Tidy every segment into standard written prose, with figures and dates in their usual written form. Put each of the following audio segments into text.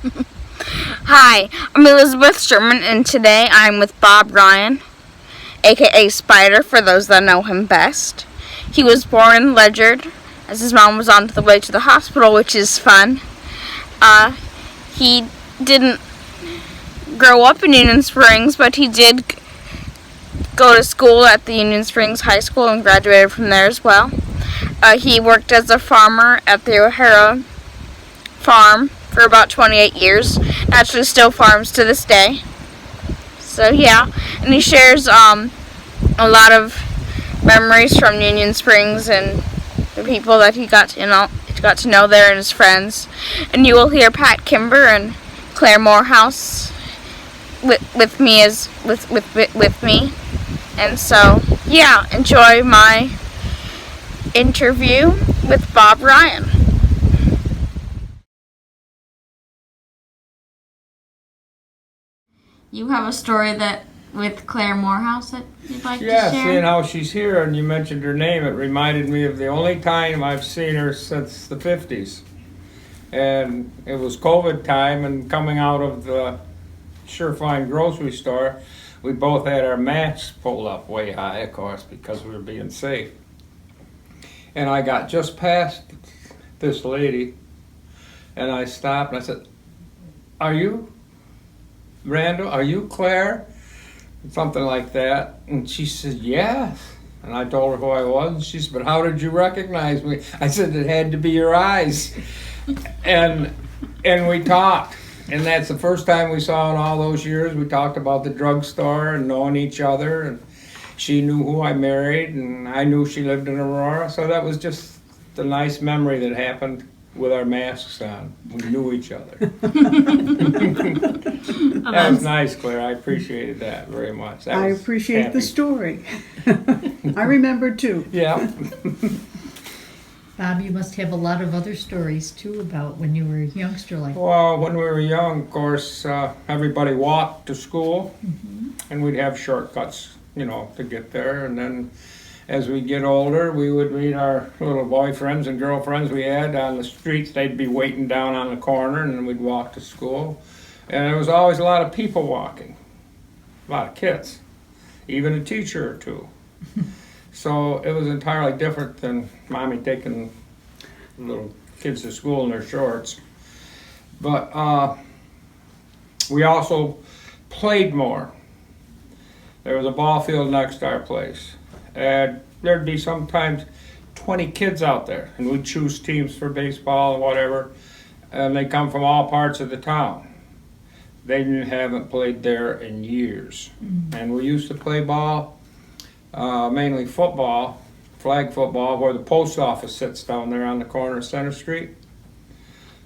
Hi, I'm Elizabeth Sherman, and today I'm with Bob Ryan, aka Spider, for those that know him best. He was born in Ledyard, as his mom was on the way to the hospital, which is fun. He didn't grow up in Union Springs, but he did go to school at the Union Springs High School and graduated from there as well. He worked as a farmer at the O'Hara farm for about 28 years. Actually still farms to this day. So yeah, and he shares a lot of memories from Union Springs and the people that he got to know there and his friends. And you will hear Pat Kimber and Claire Morehouse with me. And so yeah, enjoy my interview with Bob Ryan. You have a story that with Claire Morehouse that you'd like to share? Yeah, seeing how she's here and you mentioned her name, it reminded me of the only time I've seen her since the 50s. And it was COVID time, and coming out of the Sure Fine grocery store, we both had our masks pulled up way high, of course, because we were being safe. And I got just past this lady, and I stopped and I said, "Are you Randall? Are you Claire?" Something like that. And she said, "Yes." And I told her who I was, and she said, "But how did you recognize me?" I said, "It had to be your eyes." And we talked. And that's the first time we saw in all those years. We talked about the drugstore and knowing each other. And she knew who I married, and I knew she lived in Aurora. So that was just the nice memory that happened with our masks on. We knew each other. That was nice, Claire. I appreciated that very much. I appreciate the story. I remember too. Yeah. Bob, you must have a lot of other stories too about when you were a youngster like that. Well, when we were young, of course, everybody walked to school, and we'd have shortcuts, to get there. And then as we get older, we would meet our little boyfriends and girlfriends we had on the streets. They'd be waiting down on the corner, and then we'd walk to school. And there was always a lot of people walking, a lot of kids, even a teacher or two. So it was entirely different than Mommy taking little kids to school in their shorts. But we also played more. There was a ball field next to our place. And there'd be sometimes 20 kids out there, and we'd choose teams for baseball and whatever, and they come from all parts of the town. They haven't played there in years. And we used to play ball, mainly football, flag football, where the post office sits down there on the corner of Center Street.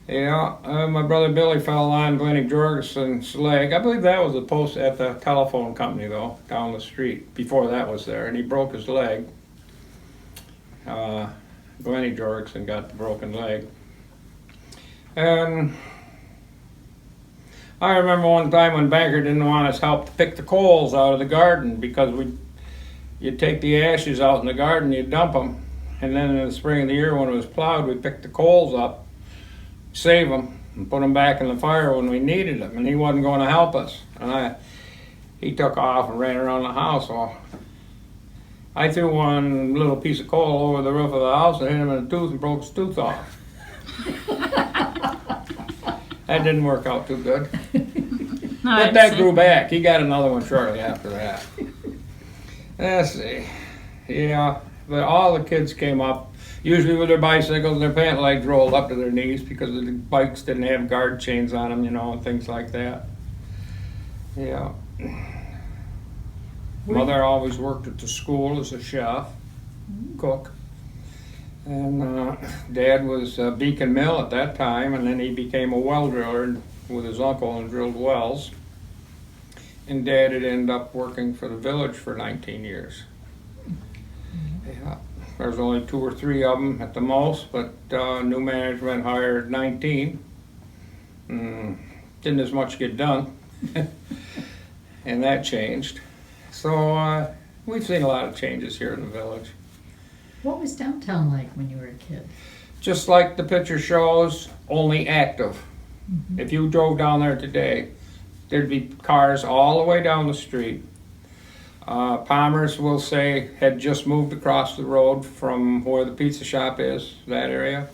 Yeah, my brother Billy fell on Glennie Jorgensen's leg. I believe that was the post at the telephone company, though, down the street. Before that was there, and he broke his leg. Glennie Jorgensen got the broken leg. And I remember one time when Banker didn't want us help to pick the coals out of the garden because you'd take the ashes out in the garden, you'd dump them, and then in the spring of the year when it was plowed, we'd pick the coals up, save them, and put them back in the fire when we needed them, and he wasn't going to help us. And he took off and ran around the house. Well, I threw one little piece of coal over the roof of the house and hit him in the tooth and broke his tooth off. That didn't work out too good. But that grew back. He got another one shortly after that. Let's see. Yeah, but all the kids came up, usually with their bicycles and their pant legs rolled up to their knees because the bikes didn't have guard chains on them, and things like that. Yeah. Mother always worked at the school as a chef, cook. And Dad was a Beacon Mill at that time, and then he became a well driller with his uncle and drilled wells. And Dad had ended up working for the village for 19 years. Yeah, there was only 2 or 3 of them at the most, but new management hired 19. Didn't as much get done, and that changed. So we've seen a lot of changes here in the village. What was downtown like when you were a kid? Just like the picture shows, only active. If you drove down there today, there'd be cars all the way down the street. Palmer's, we'll say, had just moved across the road from where the pizza shop is, that area.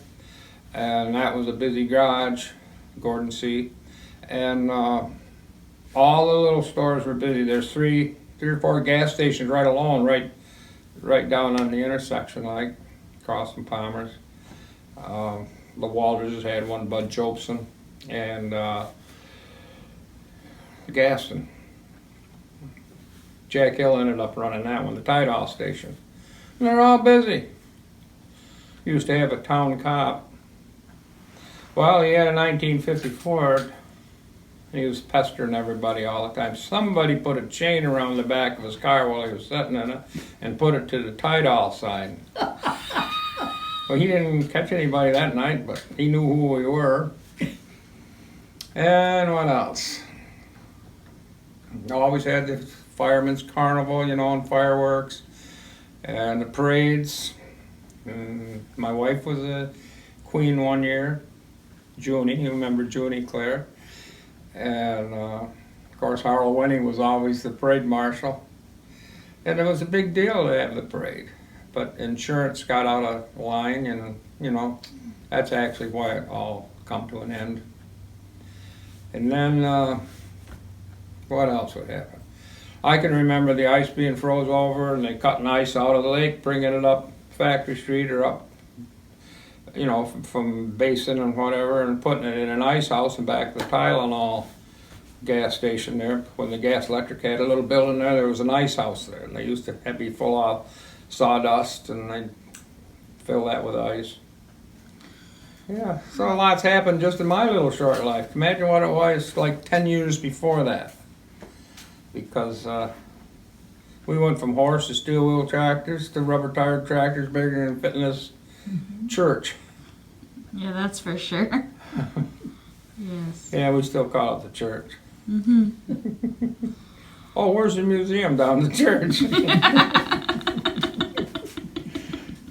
And that was a busy garage, Gordon C. And all the little stores were busy. There's three or four gas stations right along, right down on the intersection, like across from Palmer's. The Walters had one, Bud Chopeson, and Gaston. Jack Hill ended up running that one, the Tidal station. And they're all busy. Used to have a town cop. Well, he had a 1950 Ford. He was pestering everybody all the time. Somebody put a chain around the back of his car while he was sitting in it and put it to the Tidal sign. Well, he didn't catch anybody that night, but he knew who we were. And what else? Always had the Fireman's Carnival, you know, and fireworks, and the parades. And my wife was a queen one year, Junie. You remember Junie Claire? And of course, Harold Winning was always the parade marshal. And it was a big deal to have the parade. But insurance got out of line, and you know, that's actually why it all come to an end. And then, what else would happen? I can remember the ice being froze over, and they cutting ice out of the lake, bringing it up Factory Street or up, you know, from Basin and whatever, and putting it in an ice house and back to the Tylenol gas station there. When the gas electric had a little building there, there was an ice house there, and they used to be full of sawdust, and they'd fill that with ice. Yeah, so a lot's happened just in my little short life. Imagine what it was like 10 years before that. Because we went from horse to steel wheel tractors to rubber tired tractors bigger than fitting this church. Yeah, that's for sure. Yes. Yeah, we still call it the church. Oh, where's the museum? Down the church.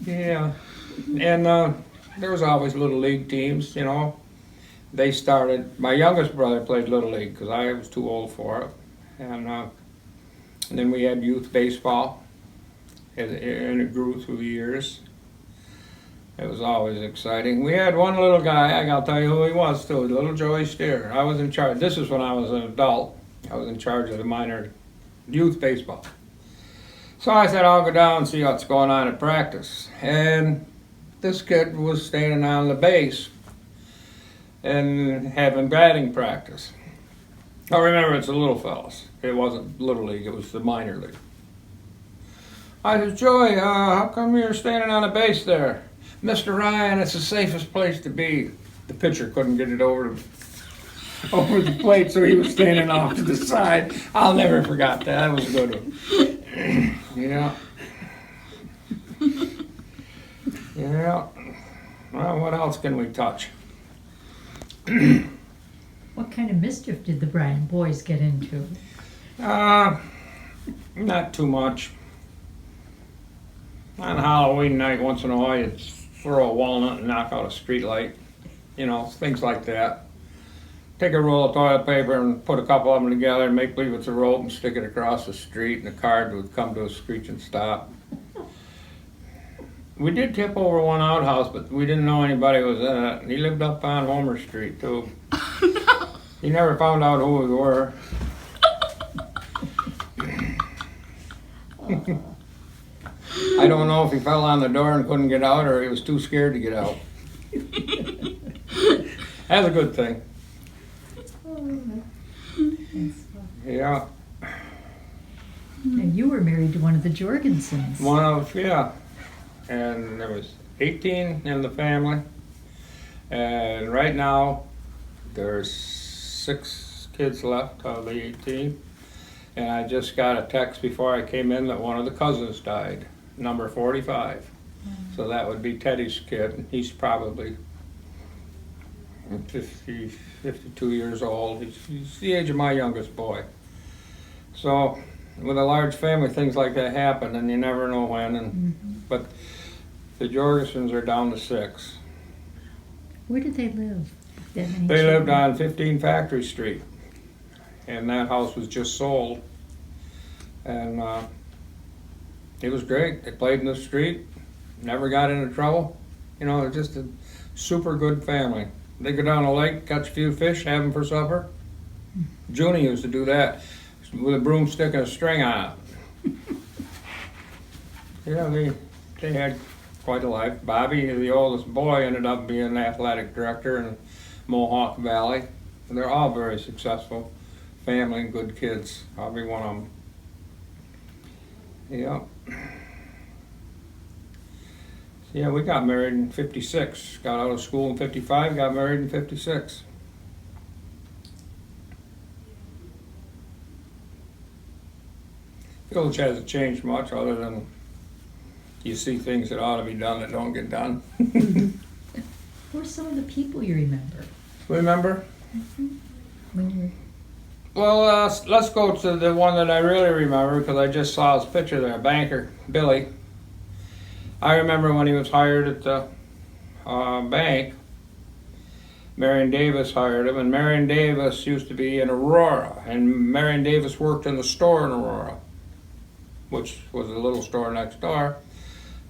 Yeah, and there was always little league teams, you know. They started, my youngest brother played little league because I was too old for it. And then we had youth baseball, and it grew through the years. It was always exciting. We had one little guy, I gotta tell you who he was too, little Joey Steer. I was in charge, this is when I was an adult. I was in charge of the minor youth baseball. So I said, I'll go down and see what's going on at practice. And this kid was standing on the base and having batting practice. Now remember, it's the little fellas. It wasn't Little League, it was the minor league. I said, Joey, how come you're standing on the base there? Mr. Ryan, it's the safest place to be. The pitcher couldn't get it over the plate, so he was standing off to the side. I'll never forget that. That was a good one. Yeah. Yeah. Well, what else can we touch? What kind of mischief did the Bryan boys get into? Not too much. On Halloween night, once in a while, you'd throw a walnut and knock out a street light. You know, things like that. Take a roll of toilet paper and put a couple of them together and make believe it's a rope and stick it across the street, and the car would come to a screeching stop. We did tip over one outhouse, but we didn't know anybody was in it. He lived up on Homer Street, too. He never found out who we were. I don't know if he fell on the door and couldn't get out, or he was too scared to get out. That's a good thing. Yeah. And you were married to one of the Jorgensens. One of, yeah. And there was 18 in the family. And right now, there's 6 kids left of the 18. And I just got a text before I came in that one of the cousins died, number 45. So that would be Teddy's kid. He's probably 50, 52 years old. He's the age of my youngest boy. So with a large family, things like that happen, and you never know when. But the Jorgensens are down to 6. Where did they live? That many They lived children. on 15 Factory Street, and that house was just sold. And it was great. They played in the street, never got into trouble. You know, they're just a super good family. They go down the lake, catch a few fish, have them for supper. Junie used to do that with a broomstick and a string on it. Yeah, they had quite a life. Bobby, the oldest boy, ended up being the athletic director in Mohawk Valley. And they're all very successful family and good kids, every one of them. Yeah. Yeah, we got married in 56. Got out of school in 55, got married in 56. Village hasn't changed much other than you see things that ought to be done that don't get done. Who are some of the people you remember Remember? when you're? Well, let's go to the one that I really remember because I just saw his picture there, banker, Billy. I remember when he was hired at the bank, Marion Davis hired him, and Marion Davis used to be in Aurora, and Marion Davis worked in the store in Aurora, which was a little store next door,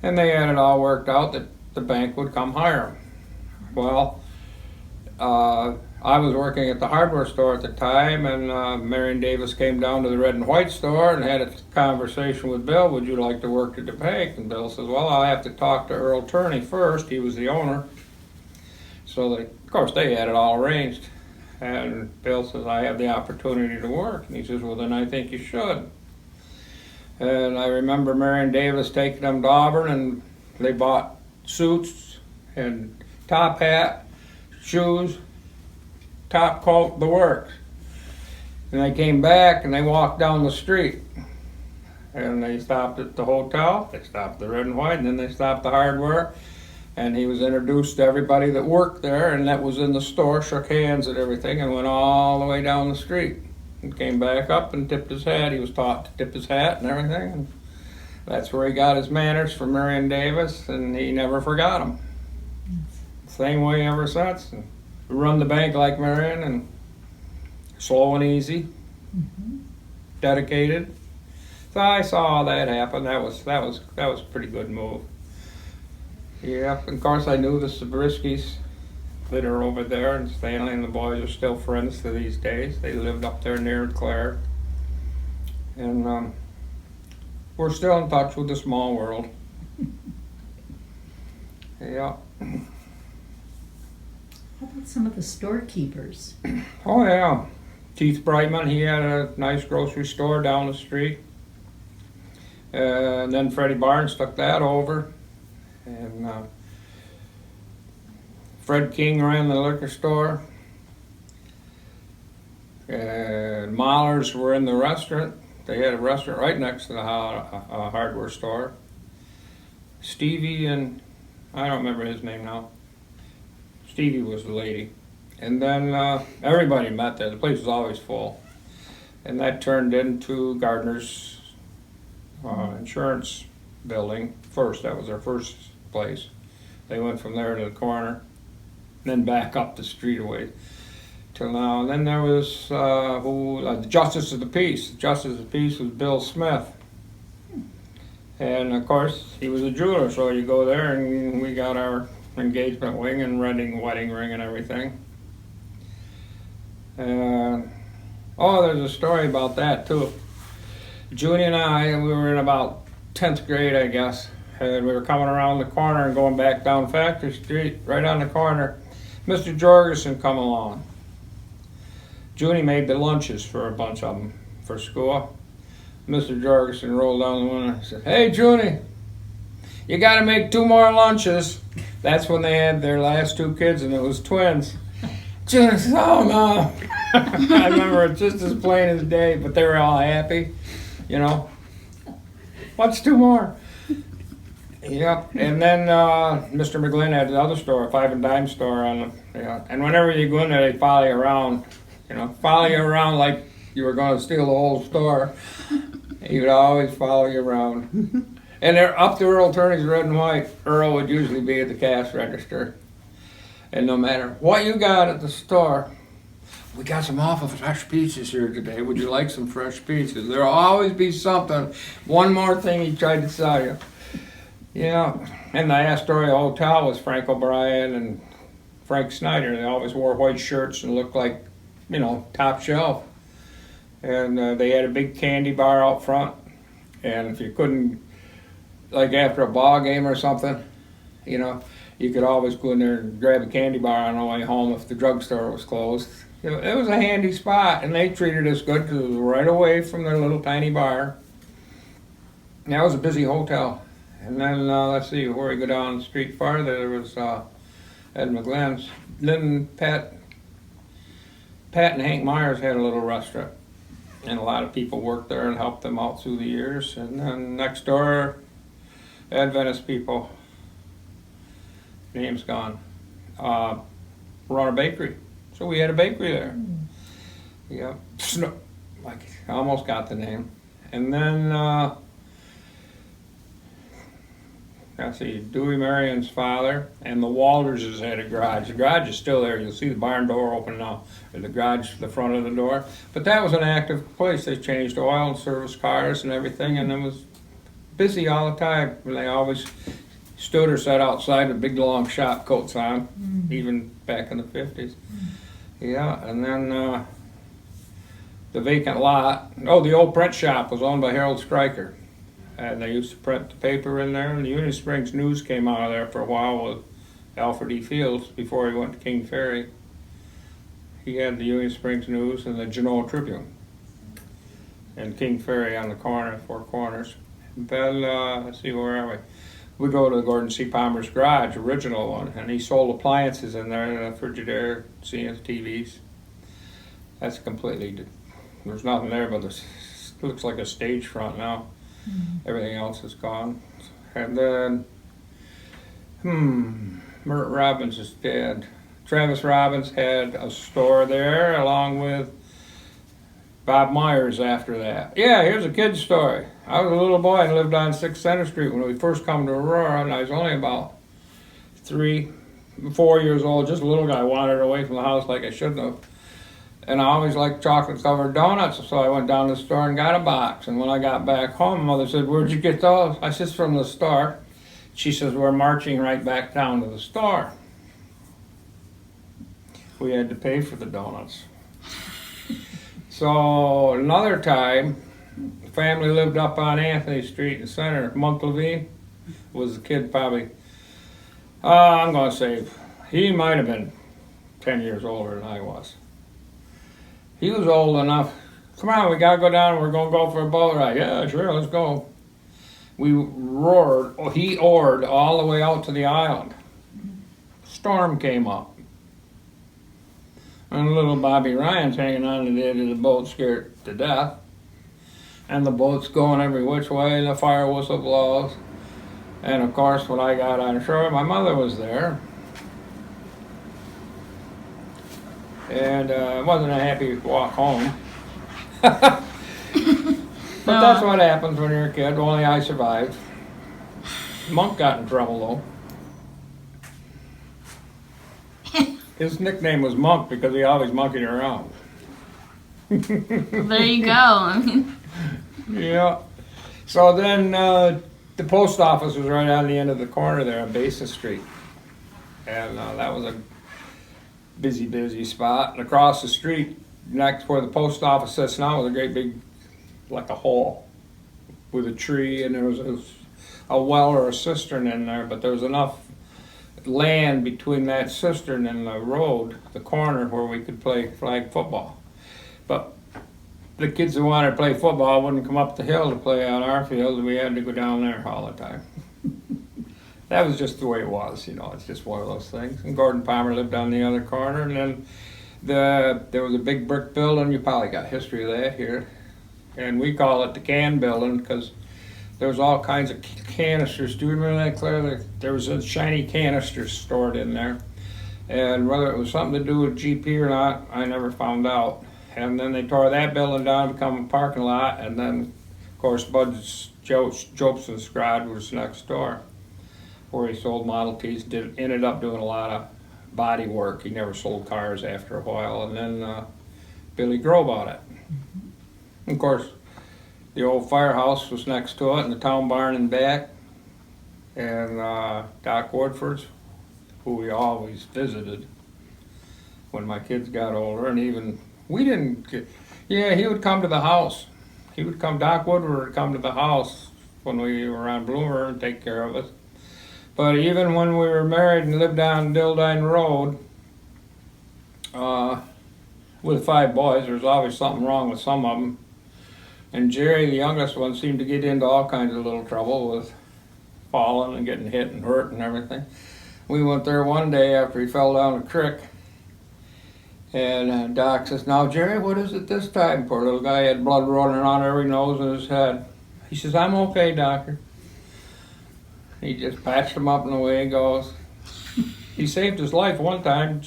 and they had it all worked out that the bank would come hire him. Well, I was working at the hardware store at the time, and Marion Davis came down to the red and white store and had a conversation with Bill. Would you like to work at the bank? And Bill says, well, I'll have to talk to Earl Turney first. He was the owner. So, of course, they had it all arranged. And Bill says, I have the opportunity to work. And he says, well, then I think you should. And I remember Marion Davis taking them to Auburn, and they bought suits and top hat, shoes, top coat, the works. And they came back and they walked down the street. And they stopped at the hotel, they stopped at the red and white, and then they stopped the hardware. And he was introduced to everybody that worked there and that was in the store, shook hands and everything, and went all the way down the street. And came back up and tipped his hat. He was taught to tip his hat and everything. And that's where he got his manners from Marion Davis, and he never forgot them. Same way ever since. And we run the bank like Marion, and slow and easy, dedicated. So I saw all that happen. That was a pretty good move. Yeah, of course I knew the Sabriskis that are over there, and Stanley and the boys are still friends to these days. They lived up there near Clare. And we're still in touch with the small world. Yeah. How about some of the storekeepers? Oh yeah. Keith Brightman, he had a nice grocery store down the street. And then Freddie Barnes took that over. And Fred King ran the liquor store. And Mahlers were in the restaurant. They had a restaurant right next to the hardware store. Stevie and, I don't remember his name now. Stevie was the lady. And then everybody met there. The place was always full. And that turned into Gardner's insurance building first. That was their first place. They went from there to the corner, then back up the street away till now. And then there was the Justice of the Peace. The Justice of the Peace was Bill Smith. And of course, he was a jeweler, so you go there and we got our engagement ring and wedding ring and everything. There's a story about that too. Junie and I, we were in about 10th grade, I guess, and we were coming around the corner and going back down Factory Street, right on the corner. Mr. Jorgensen come along. Junie made the lunches for a bunch of them for school. Mr. Jorgensen rolled down the window and said, "Hey, Junie, you got to make 2 more lunches." That's when they had their last 2 kids, and it was twins. Junie said, "Oh, no." I remember it just as plain as day, but they were all happy, you know. What's 2 more? Yep. And then Mr. McGlynn had the other store, a 5 and dime store on the, and whenever you go in there, they follow you around, follow you around like you were going to steal the whole store. He would always follow you around. And they're up to Earl Turney's red and white. Earl would usually be at the cash register. And no matter what you got at the store, we got some awful fresh peaches here today. Would you like some fresh peaches? There'll always be something, one more thing he tried to sell you. Yeah, and the Astoria Hotel was Frank O'Brien and Frank Snyder. They always wore white shirts and looked like, you know, top shelf. And they had a big candy bar out front. And if you couldn't, like after a ball game or something, you know, you could always go in there and grab a candy bar on the way home if the drugstore was closed. You know, it was a handy spot, and they treated us good because it was right away from their little tiny bar. And that was a busy hotel. And then, let's see, where we go down the street farther, there was Ed McGlynn's. Then Pat and Hank Myers had a little restaurant. And a lot of people worked there and helped them out through the years. And then next door, Adventist people, name's gone, run a bakery. So we had a bakery there. Yeah, like I almost got the name. And then, let's see, Dewey Marion's father and the Walterses had a garage. The garage is still there. You'll see the barn door open now, or the garage, the front of the door. But that was an active place. They changed oil and serviced cars and everything, and it was busy all the time. They always stood or sat outside with big long shop coats on, even back in the 50s. Yeah, and then the vacant lot. Oh, the old print shop was owned by Harold Stryker. And they used to print the paper in there. And the Union Springs News came out of there for a while with Alfred E. Fields before he went to King Ferry. He had the Union Springs News and the Genoa Tribune. And King Ferry on the corner, Four Corners. Then, let's see, where are we? We go to Gordon C. Palmer's garage, original one, and he sold appliances in there, Frigidaire, TVs. That's completely, there's nothing there, but it looks like a stage front now. Everything else is gone. And then, Mert Robbins is dead. Travis Robbins had a store there along with Bob Myers after that. Yeah, here's a kid's story. I was a little boy and lived on 6th Center Street when we first come to Aurora, and I was only about 3, 4 years old. Just a little guy, wandered away from the house like I shouldn't have. And I always liked chocolate-covered donuts, so I went down to the store and got a box. And when I got back home, Mother said, "Where'd you get those?" I said, "From the store." She says, "We're marching right back down to the store." We had to pay for the donuts. So another time, the family lived up on Anthony Street in the center. Monk Levine was the kid probably, I'm going to say, he might have been 10 years older than I was. He was old enough. "Come on, we gotta go down. We're gonna go for a boat ride." "Yeah, sure, let's go." We roared. Oh, he oared all the way out to the island. Storm came up, and little Bobby Ryan's hanging on to the edge of the boat, scared to death. And the boat's going every which way. And the fire whistle blows. And of course, when I got on shore, my mother was there. And it wasn't a happy walk home. But that's what happens when you're a kid. Only I survived. Monk got in trouble, though. His nickname was Monk because he always monkeyed around. There you go. I mean, Yeah. So then the post office was right on the end of the corner there on Basin Street. And that was a busy spot. And across the street, next where the post office sits now, was a great big, like a hole with a tree, and there was a well or a cistern in there, but there was enough land between that cistern and the road, the corner, where we could play flag football. But the kids who wanted to play football wouldn't come up the hill to play on our field, and we had to go down there all the time. That was just the way it was, you know, it's just one of those things. And Gordon Palmer lived on the other corner, and then there was a big brick building. You probably got history of that here. And we call it the can building because there was all kinds of canisters. Do you remember that, Claire? There was a shiny canisters stored in there. And whether it was something to do with GP or not, I never found out. And then they tore that building down to become a parking lot. And then, of course, Bud Jobson's garage was next door, where he sold Model Ts. Ended up doing a lot of body work. He never sold cars after a while. And then Billy Grow bought it. Of course, the old firehouse was next to it, and the town barn in back. And Doc Woodford's, who we always visited when my kids got older, and even we didn't get, yeah, he would come to the house. He would come, Doc Woodward would come to the house when we were on Bloomer and take care of us. But even when we were married and lived down Dildine Road with 5 boys, there was always something wrong with some of them. And Jerry, the youngest one, seemed to get into all kinds of little trouble with falling and getting hit and hurt and everything. We went there one day after he fell down a creek, and Doc says, "Now, Jerry, what is it this time?" Poor little guy had blood running on every nose in his head. He says, "I'm okay, doctor." He just patched him up and away he goes. He saved his life one time.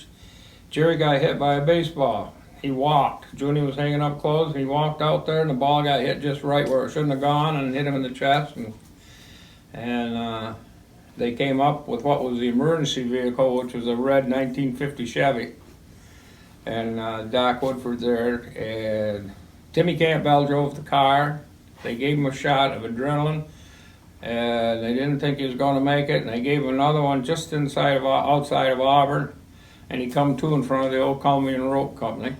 Jerry got hit by a baseball. He walked. Junie was hanging up clothes. He walked out there, and the ball got hit just right where it shouldn't have gone and hit him in the chest. And they came up with what was the emergency vehicle, which was a red 1950 Chevy. And Doc Woodford there, and Timmy Campbell drove the car. They gave him a shot of adrenaline, and they didn't think he was going to make it. And they gave him another one just outside of Auburn, and he come to in front of the old Columbian Rope Company.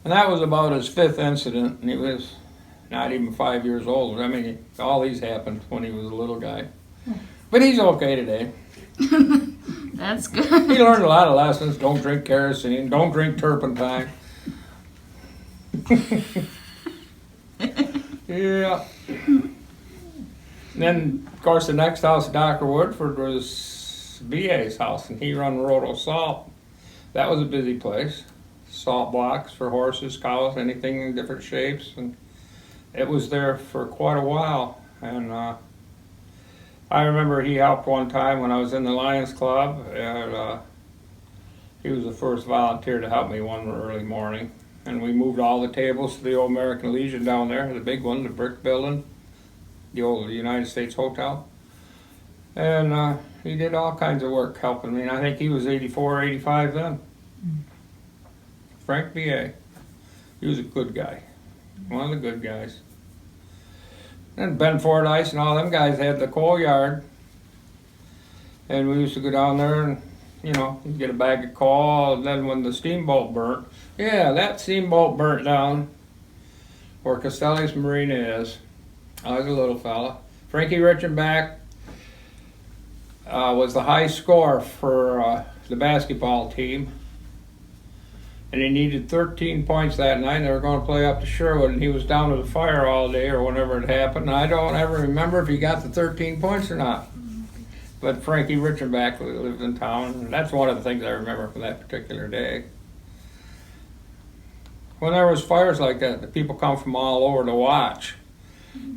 And that was about his 5th incident, and he was not even 5 years old. I mean, all these happened when he was a little guy. But he's okay today. That's good. He learned a lot of lessons. Don't drink kerosene. Don't drink turpentine. Yeah. And then, of course, the next house, Dr. Woodford, was B.A.'s house, and he run Roto Salt. That was a busy place. Salt blocks for horses, cows, anything in different shapes. And it was there for quite a while. And I remember he helped one time when I was in the Lions Club, and he was the first volunteer to help me one early morning. And we moved all the tables to the old American Legion down there, the big one, the brick building, the old United States Hotel. And he did all kinds of work helping me. And I think he was 84, 85 then. Frank B.A. He was a good guy, one of the good guys. And Ben Fordyce and all them guys had the coal yard. And we used to go down there and, you know, get a bag of coal. And then when the steamboat burnt, yeah, that steamboat burnt down where Castelli's Marina is. I was a little fella. Frankie Richenbach was the high scorer for the basketball team. And he needed 13 points that night. They were going to play up to Sherwood, and he was down to the fire all day or whenever it happened. And I don't ever remember if he got the 13 points or not. But Frankie Richenbach lived in town, and that's one of the things I remember from that particular day. When there was fires like that, the people come from all over to watch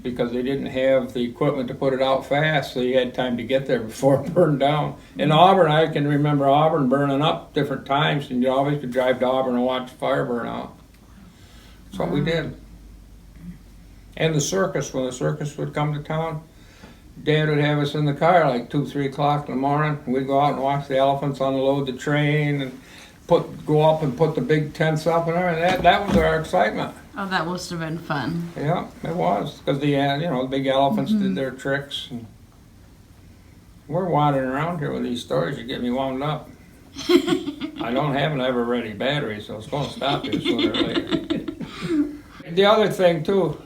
because they didn't have the equipment to put it out fast, so you had time to get there before it burned down. In Auburn, I can remember Auburn burning up different times, and you always could drive to Auburn and watch the fire burn out. That's what we did. And the circus, when the circus would come to town, Dad would have us in the car like 2, 3 o'clock in the morning. We'd go out and watch the elephants unload the train and go up and put the big tents up and everything. That was our excitement. Oh, that must have been fun. Yeah, it was, because the big elephants did their tricks. And we're wandering around here with these stories. You get me wound up. I don't have an ever-ready battery, so it's going to stop here sooner or later. The other thing, too,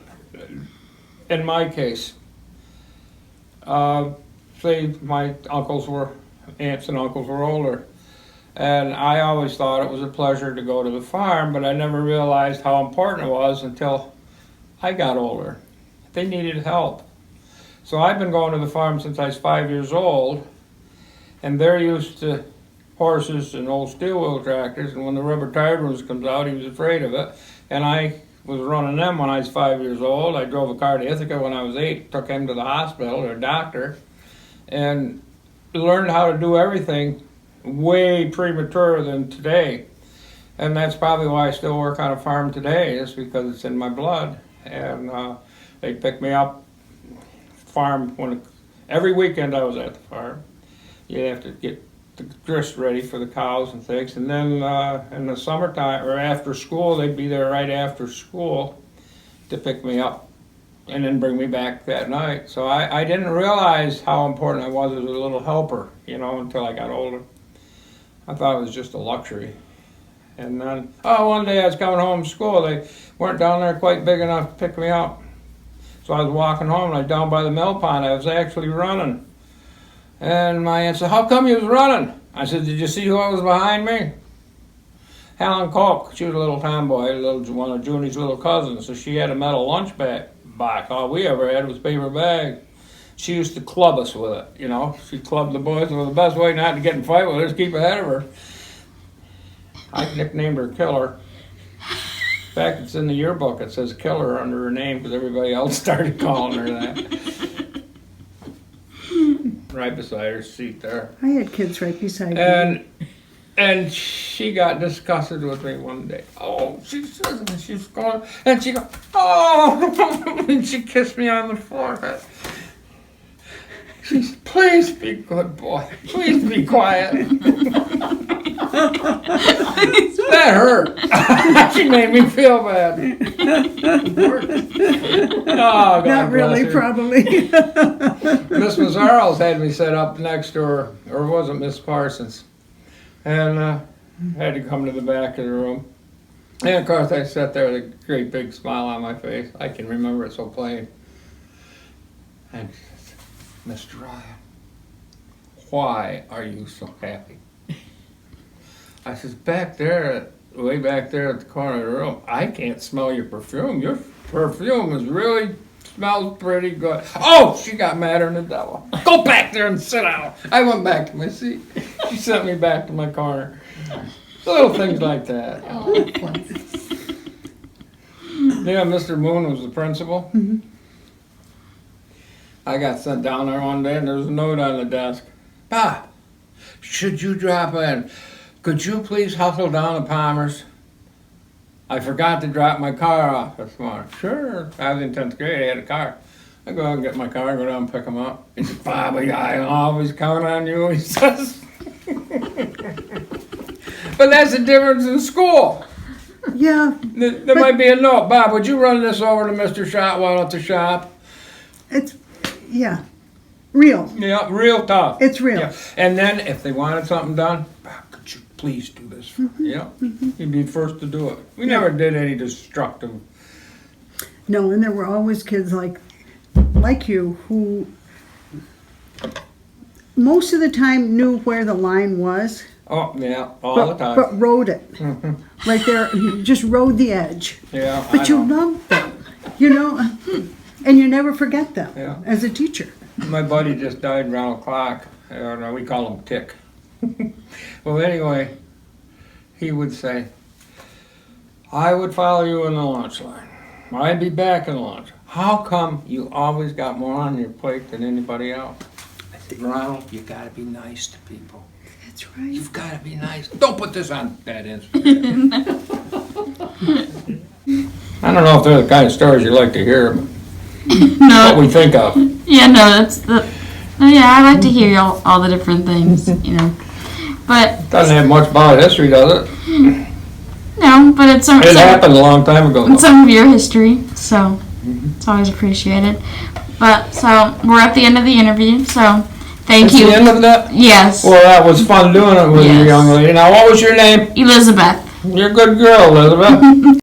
in my case, say my aunts and uncles were older. And I always thought it was a pleasure to go to the farm, but I never realized how important it was until I got older. They needed help. So I've been going to the farm since I was 5 years old, and they're used to horses and old steel wheel tractors, and when the rubber tired ones comes out, he was afraid of it. And I was running them when I was 5 years old. I drove a car to Ithaca when I was 8, took him to the hospital or doctor, and learned how to do everything way premature than today. And that's probably why I still work on a farm today, is because it's in my blood. And they pick me up farm every weekend I was at the farm. You have to get the grist ready for the cows and things. And then in the summertime or after school, they'd be there right after school to pick me up and then bring me back that night. So I didn't realize how important I was as a little helper, you know, until I got older. I thought it was just a luxury. And then, one day I was coming home from school. They weren't down there quite big enough to pick me up. So I was walking home, and I was down by the mill pond. I was actually running. And my aunt said, "How come you was running?" I said, "Did you see who was behind me?" Helen Koch. She was a little tomboy, one of Junie's little cousins. So she had a metal lunch bag. All we ever had was paper bags. She used to club us with it, you know. She clubbed the boys. Well, the best way not to get in a fight with her is keep ahead of her. I nicknamed her Killer. In fact, it's in the yearbook. It says Killer under her name because everybody else started calling her that. Right beside her seat there. I had kids right beside me. And she got disgusted with me one day. Oh, she says, and she's going, and she goes, oh, and she kissed me on the forehead. She said, "Please be a good boy. Please be quiet." That hurt. She made me feel bad. Oh, God Not really, bless her. probably. Miss Mazzarles had me set up next to her, or was it Miss Parsons? And I had to come to the back of the room. And of course I sat there with a great big smile on my face. I can remember it so plain. And she said, "Mr. Ryan, why are you so happy?" I says, way back there at the corner of the room, I can't smell your perfume. Your perfume smells pretty good. Oh, she got madder than the devil. "Go back there and sit down." I went back to my seat. She sent me back to my corner. Little things like that. Oh, that's fun. Yeah, Mr. Moon was the principal. Mhm. I got sent down there one day and there was a note on the desk. "Bob, should you drop in? Could you please hustle down to Palmer's? I forgot to drop my car off this morning." "Sure." I was in 10th grade, I had a car. I go out and get my car, go down and pick him up. He said, "Bobby, I always count on you," he says. But that's the difference in school. Yeah, There might be a note. "Bob, would you run this over to Mr. Shotwell at the shop?" yeah, real. Yeah, real tough. It's real. Yeah. And then if they wanted something done, "Bob, could you please do this for me?" Yeah, he'd be first to do it. We never did any destructive. No, and there were always kids like you who most of the time knew where the line was, Oh, yeah, all the time. but rode it. Right there, you just rode the edge. Yeah, But you know. loved them, you know, and you never forget them Yeah. as a teacher. My buddy just died around the clock. We call him Tick. Well, anyway, he would say, "I would follow you in the lunch line. I'd be back in lunch. How come you always got more on your plate than anybody else?" I said, "Ronald, you gotta be nice to people. That's right. You've gotta be nice. Don't put this on that Instagram." I don't know if they're the kind of stories you like to hear, but what No, we think of. yeah, no, that's the. Oh, yeah, I like to hear all the different things, you know. But Doesn't have much about history, does it? no, but it's some, It happened a long time ago. it's some of your history, so it's always appreciated. But so we're at the end of the interview, so thank That's you. the end of that? Yes, Well, that was fun doing it with you, Yes. young lady. Now, what was your name? Elizabeth. You're a good girl, Elizabeth.